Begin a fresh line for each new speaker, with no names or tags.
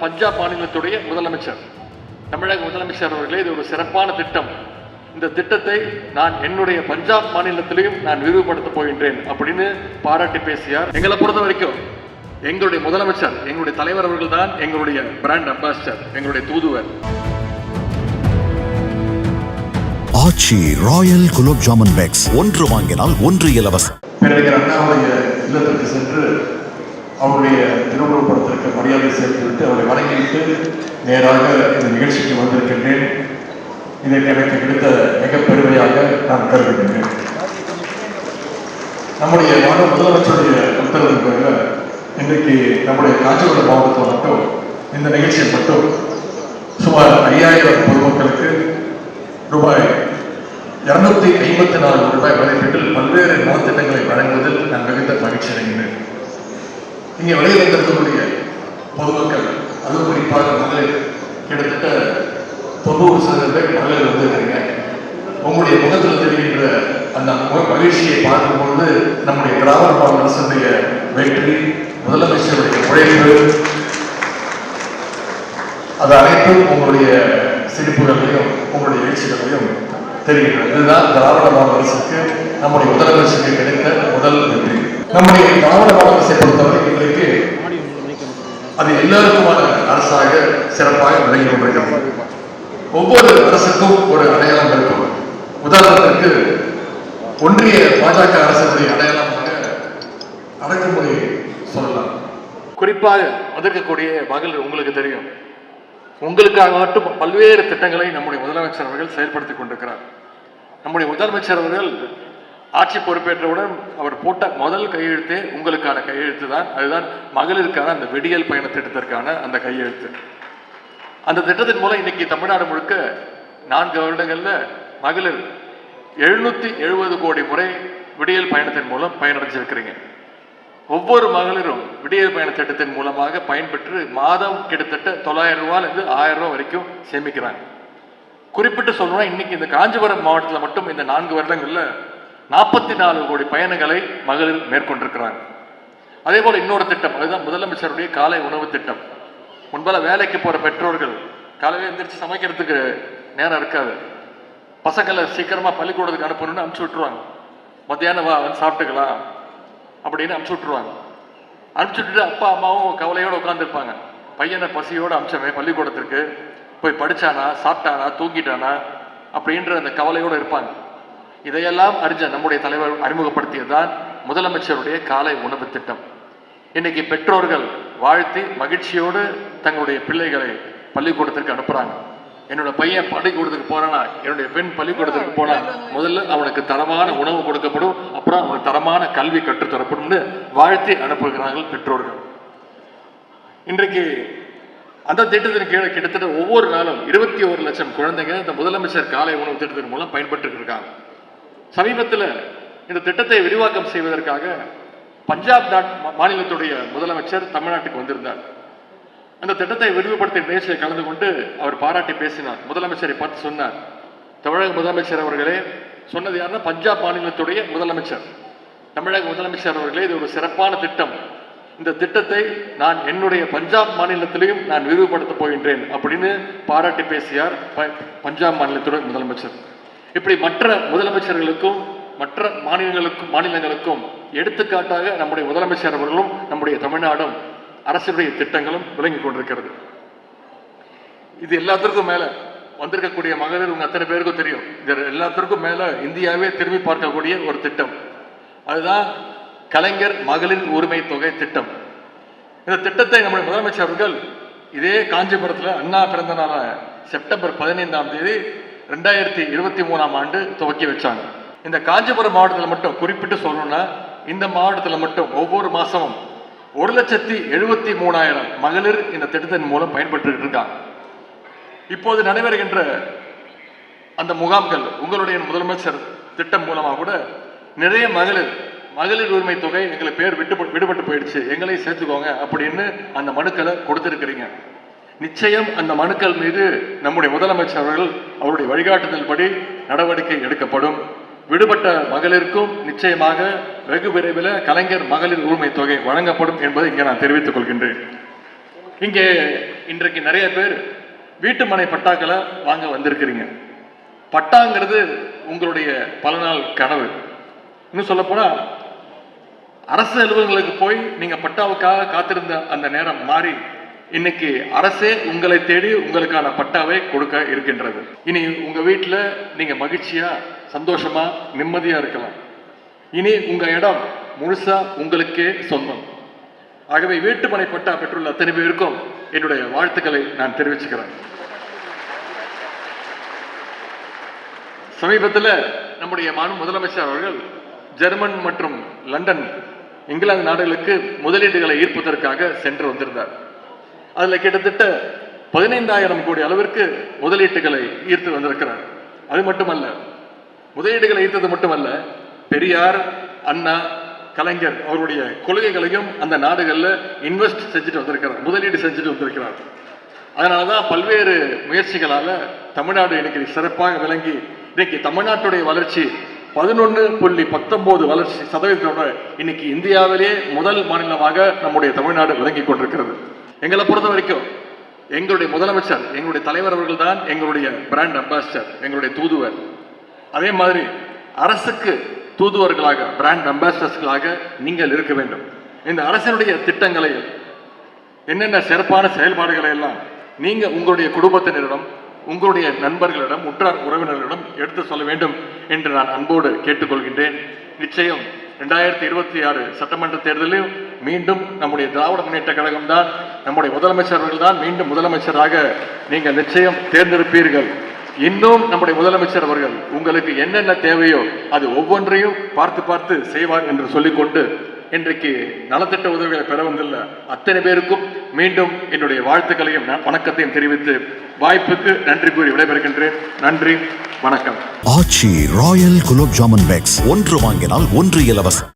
பஞ்சாப் மாநிலத்துடைய முதலமைச்சர், தமிழக முதலமைச்சர் அவர்களே, இது ஒரு சிறப்பான திட்டம். இந்த திட்டத்தை நான் என்னுடைய பஞ்சாப் மாநிலத்திலையும் நான் விரிவுபடுத்த போகின்றேன் அப்படின்னு பாராட்டி பேசியார். எங்களை பொறுத்த வரைக்கும் எங்களுடைய முதலமைச்சர், எங்களுடைய தலைவர் அவர்கள் தான் எங்களுடைய பிராண்ட் அம்பாசிடர், எங்களுடைய தூதுவர்.
ஆச்சி ராயல் குலோப் ஜாமுன் பேக்ஸ், ஒன்று வாங்கினால் ஒன்று இலவசம்.
அண்ணாவுடைய இல்லத்திற்கு சென்று அவருடைய திருவுருவப்படத்திற்கு மரியாதை செலுத்திவிட்டு அவரை வணங்கிவிட்டு நேராக இந்த நிகழ்ச்சிக்கு வந்திருக்கின்றேன். இதற்கு எனக்கு கிடைத்த மிக பெருமையாக நான் கருதுகின்றேன். நம்முடைய மாநில முதலமைச்சருடைய உத்தரவின் பேரில் இன்றைக்கு நம்முடைய காஞ்சிபுரம் மாவட்டத்தில் மட்டும் இந்த நிகழ்ச்சியில் மட்டும் சுமார் 5000 பொதுமக்களுக்கு ரூபாய் 254 ரூபாய் மதிப்பீட்டில் பல்வேறு நலத்திட்டங்களை வழங்குவதில் நான் மிகுந்த மகிழ்ச்சி அடைகின்றேன். இங்கே வெளியில் வந்திருக்கக்கூடிய பொதுமக்கள், அதுவும் குறிப்பாக மகளிர், கிட்டத்தட்ட 90% பேர் மகளிர் வந்திருக்கிறீங்க. உங்களுடைய முகத்தில் தெரிகின்ற அந்த மகிழ்ச்சியை பார்க்கும்போது நம்முடைய திராவிட மாடல் அரசுடைய வெற்றி, முதலமைச்சருடைய உழைப்பு, அது அனைத்தும் உங்களுடைய சிரிப்புகளையும் உங்களுடைய எழுச்சிகளையும் தெரிகின்றது. இதுதான் திராவிட மாடல் அரசுக்கு நம்முடைய முதலமைச்சருக்கு கிடைத்த முதல் வெற்றி. நம்முடைய திராவிட மாடல் அரசை பொறுத்தவரை இன்றைக்கு அது எல்லாருக்குமான அரசாக சிறப்பாக விளங்கி கொண்டிருக்கிறது. ஒவ்வொரு அரசுக்கும் ஒரு அடையாளம் இருக்கும். உதாரணத்திற்கு ஒன்றிய பாஜக அரசுடைய அடையாளமாக அடக்குமுறை சொல்லலாம். குறிப்பாக வந்திருக்கக்கூடிய மகளிர் உங்களுக்கு தெரியும், உங்களுக்காக மட்டும் பல்வேறு திட்டங்களை நம்முடைய முதலமைச்சர் அவர்கள் செயல்படுத்திக் கொண்டிருக்கிறார். நம்முடைய முதலமைச்சர் அவர்கள் ஆட்சி பொறுப்பேற்றவுடன் அவர் போட்ட முதல் கையெழுத்தே உங்களுக்கான கையெழுத்து தான். அதுதான் மகளிருக்கான அந்த விடியல் பயண திட்டத்திற்கான அந்த கையெழுத்து. அந்த திட்டத்தின் மூலம் இன்னைக்கு தமிழ்நாடு முழுக்க 4 வருடங்கள்ல மகளிர் 770 கோடி முறை விடியல் பயணத்தின் மூலம் பயனடைஞ்சிருக்கிறீங்க. ஒவ்வொரு மகளிரும் விடியல் பயண திட்டத்தின் மூலமாக பயன்பெற்று மாதம் கிட்டத்தட்ட 900 ரூபாயிலிருந்து 1000 ரூபாய் வரைக்கும் சேமிக்கிறாங்க. குறிப்பிட்டு சொல்லணும்னா இன்னைக்கு இந்த காஞ்சிபுரம் மாவட்டத்தில் மட்டும் இந்த 4 வருடங்கள்ல 44 கோடி பயணங்களை மகளிர் மேற்கொண்டிருக்கிறாங்க. அதே போல இன்னொரு திட்டம், அதுதான் முதலமைச்சருடைய காலை உணவு திட்டம். முன்பால வேலைக்கு போற பெற்றோர்கள் காலையில எந்திரிச்சு சமைக்கிறதுக்கு நேரம் இருக்காது. பசங்களை சீக்கிரமா பள்ளிக்கூடத்துக்கு அனுப்பணும்னு அனுப்பிச்சு விட்டுருவாங்க. மத்தியானம் வந்து சாப்பிட்டுக்கலாம் அப்படின்னு அனுப்பிச்சு விட்டுருவாங்க. அனுப்பிச்சு விட்டுட்டு அப்பா அம்மாவும் கவலையோடு உட்காந்துருப்பாங்க. பையனை பசியோடு அமிச்சமே பள்ளிக்கூடத்திற்கு போய் படிச்சானா, சாப்பிட்டானா, தூங்கிட்டானா அப்படின்ற அந்த கவலையோடு இருப்பாங்க. இதையெல்லாம் அறிஞ்ச நம்முடைய தலைவர் அறிமுகப்படுத்தியதுதான் முதலமைச்சருடைய காலை உணவு திட்டம். இன்னைக்கு பெற்றோர்கள் வாழ்த்தி மகிழ்ச்சியோடு தங்களுடைய பிள்ளைகளை பள்ளிக்கூடத்திற்கு அனுப்புறாங்க. என்னோட பையன் பள்ளிக்கூடத்துக்கு போறானா, என்னுடைய பெண் பள்ளிக்கூடத்துக்கு போனா முதல்ல அவனுக்கு தரமான உணவு கொடுக்கப்படும், அப்புறம் அவனுக்கு தரமான கல்வி கற்றுத்தரப்படும் வாழ்த்தி அனுப்புகிறார்கள் பெற்றோர்கள். இன்றைக்கு அந்த திட்டத்தின் கீழே கிட்டத்தட்ட ஒவ்வொரு நாளும் 21 லட்சம் குழந்தைங்க இந்த முதலமைச்சர் காலை உணவு திட்டத்தின் மூலம் பயன்பட்டு இருக்காங்க. சமீபத்தில் இந்த திட்டத்தை விரிவாக்கம் செய்வதற்காக பஞ்சாப் மாநிலத்துடைய முதலமைச்சர் தமிழ்நாட்டுக்கு வந்திருந்தார். அந்த திட்டத்தை விரிவுபடுத்திய நிகழ்ச்சியில் கலந்து கொண்டு அவர் பாராட்டி பேசினார். முதலமைச்சரை பார்த்து சொன்னார், தமிழக முதலமைச்சர் அவர்களே, சொன்னது யாருன்னா பஞ்சாப் மாநிலத்துடைய முதலமைச்சர், தமிழக முதலமைச்சர் அவர்களே, இது ஒரு சிறப்பான திட்டம். இந்த திட்டத்தை நான் என்னுடைய பஞ்சாப் மாநிலத்திலையும் நான் விரிவுபடுத்த போகின்றேன் அப்படின்னு பாராட்டி பேசியார் பஞ்சாப் மாநிலத்துடைய முதலமைச்சர். இப்படி மற்ற முதலமைச்சர்களுக்கும் மற்ற மாநிலங்களுக்கும் எடுத்துக்காட்டாக நம்முடைய முதலமைச்சர் அவர்களும் நம்முடைய தமிழ்நாடும் அரசுடைய திட்டங்களும் விளங்கி கொண்டிருக்கிறது. இது எல்லாத்திற்கும் மேல வந்திருக்கக்கூடிய மகளிர் உங்க அத்தனை பேருக்கும் தெரியும். இது எல்லாத்திற்கும் மேல இந்தியாவே திரும்பி பார்க்கக்கூடிய ஒரு திட்டம், அதுதான் கலைஞர் மகளிர் உரிமை தொகை திட்டம். இந்த திட்டத்தை நம்முடைய முதலமைச்சர் அவர்கள் இதே காஞ்சிபுரத்தில் அண்ணா பிறந்த நாள செப்டம்பர் 15ஆம் தேதி 2023ஆம் ஆண்டு துவக்கி வச்சாங்க. இந்த காஞ்சிபுரம் மாவட்டத்தில் மட்டும் குறிப்பிட்டு சொல்லணும்னா, இந்த மாவட்டத்தில் மட்டும் ஒவ்வொரு மாசமும் 1,73,000 மகளிர் இந்த திட்டத்தின் மூலம் பயன்பட்டு இருக்காங்க. இப்போது நடைபெறுகின்ற அந்த முகாம்கள், உங்களுடைய முதலமைச்சர் திட்டம் மூலமாக கூட நிறைய மகளிர் உரிமை தொகை எங்களுக்கு பேர் விடுபட்டு போயிடுச்சு, எங்களை சேர்த்துக்கோங்க அப்படின்னு அந்த மனுக்களை கொடுத்திருக்கிறீங்க. நிச்சயம் அந்த மனுக்கள் மீது நம்முடைய முதலமைச்சர் அவர்கள் அவருடைய வழிகாட்டுதல் படி நடவடிக்கை எடுக்கப்படும். விடுபட்ட மகளிருக்கும் நிச்சயமாக வெகு விரைவில் கலைஞர் மகளிர் உரிமை தொகை வழங்கப்படும் என்பதை இங்கே நான் தெரிவித்துக் கொள்கின்றேன். இங்கே இன்றைக்கு நிறைய பேர் வீட்டு மனை பட்டாக்களை வாங்க வந்திருக்கிறீங்க. பட்டாங்கிறது உங்களுடைய பல நாள் கனவு. இன்னும் சொல்லப்போனா அரசு அலுவலகங்களுக்கு போய் நீங்க பட்டாவுக்காக காத்திருந்த அந்த நேரம் மாறி இன்னைக்கு அரசே உங்களை தேடி உங்களுக்கான பட்டாவை கொடுக்க இருக்கின்றது. இனி உங்க வீட்டுல நீங்க மகிழ்ச்சியா, சந்தோஷமா, நிம்மதியா இருக்கலாம். இனி உங்க இடம் முழுசா உங்களுக்கே சொந்தம். ஆகவே வீட்டுமனை பட்டா பெற்றுள்ள அத்தனை பேருக்கும் என்னுடைய வாழ்த்துக்களை நான் தெரிவிச்சுக்கிறேன். சமீபத்தில் நம்முடைய முதலமைச்சர் அவர்கள் ஜெர்மன் மற்றும் லண்டன், இங்கிலாந்து நாடுகளுக்கு முதலீடுகளை ஈர்ப்பதற்காக சென்று வந்திருந்தார். அதில் கிட்டத்தட்ட 15,000 கோடி அளவிற்கு முதலீட்டுகளை ஈர்த்து வந்திருக்கிறார். அது மட்டுமல்ல, முதலீடுகளை ஈர்த்தது மட்டுமல்ல, பெரியார், அண்ணா, கலைஞர் அவருடைய கொள்கைகளையும் அந்த நாடுகளில் இன்வெஸ்ட் செஞ்சுட்டு வந்திருக்கிறார், முதலீடு செஞ்சுட்டு வந்திருக்கிறார். அதனாலதான் பல்வேறு முயற்சிகளால தமிழ்நாடு இன்னைக்கு சிறப்பாக விளங்கி இன்னைக்கு தமிழ்நாட்டுடைய வளர்ச்சி 11.19 வளர்ச்சி சதவீதத்தோட இன்னைக்கு இந்தியாவிலே முதல் மாநிலமாக நம்முடைய தமிழ்நாடு விளங்கி கொண்டிருக்கிறது. எங்களை பொறுத்த வரைக்கும் எங்களுடைய முதலமைச்சர், எங்களுடைய தலைவர் அவர்கள் தான் எங்களுடைய பிராண்ட் அம்பாசிடர், எங்களுடைய தூதுவர். அதே மாதிரி அரசுக்கு தூதுவர்களாக, பிராண்ட் அம்பாசிடர்ஸ்களாக நீங்கள் இருக்க வேண்டும். இந்த அரசினுடைய திட்டங்களை, என்னென்ன சிறப்பான செயல்பாடுகளை எல்லாம் நீங்க உங்களுடைய குடும்பத்தினரிடம், உங்களுடைய நண்பர்களிடம், உற்றார் உறவினர்களிடம் எடுத்து சொல்ல வேண்டும் என்று நான் அன்போடு கேட்டுக்கொள்கின்றேன். நிச்சயம் 2026 சட்டமன்ற தேர்தலில் மீண்டும் நம்முடைய திராவிட முன்னேற்ற கழகம் தான், நம்முடைய முதலமைச்சர் அவர்கள் தான் மீண்டும் முதலமைச்சராக நீங்கள் நிச்சயம் தேர்ந்தெடுப்பீர்கள். இன்னும் நம்முடைய முதலமைச்சர் அவர்கள் உங்களுக்கு என்னென்ன தேவையோ அது ஒவ்வொன்றையும் பார்த்து பார்த்து செய்வார் என்று சொல்லிக்கொண்டு, இன்றைக்கு நலத்திட்ட உதவிகளை பெற வந்துள்ள அத்தனை பேருக்கும் மீண்டும் என்னுடைய வாழ்த்துக்களையும் வணக்கத்தையும் தெரிவித்து வாய்ப்புக்கு நன்றி கூறி விடைபெறுகின்றேன். நன்றி, வணக்கம்.
ஆச்சி ராயல் குலோப் ஜாமன் பேக்ஸ், ஒன்று வாங்கினால் ஒன்று இலவசம்.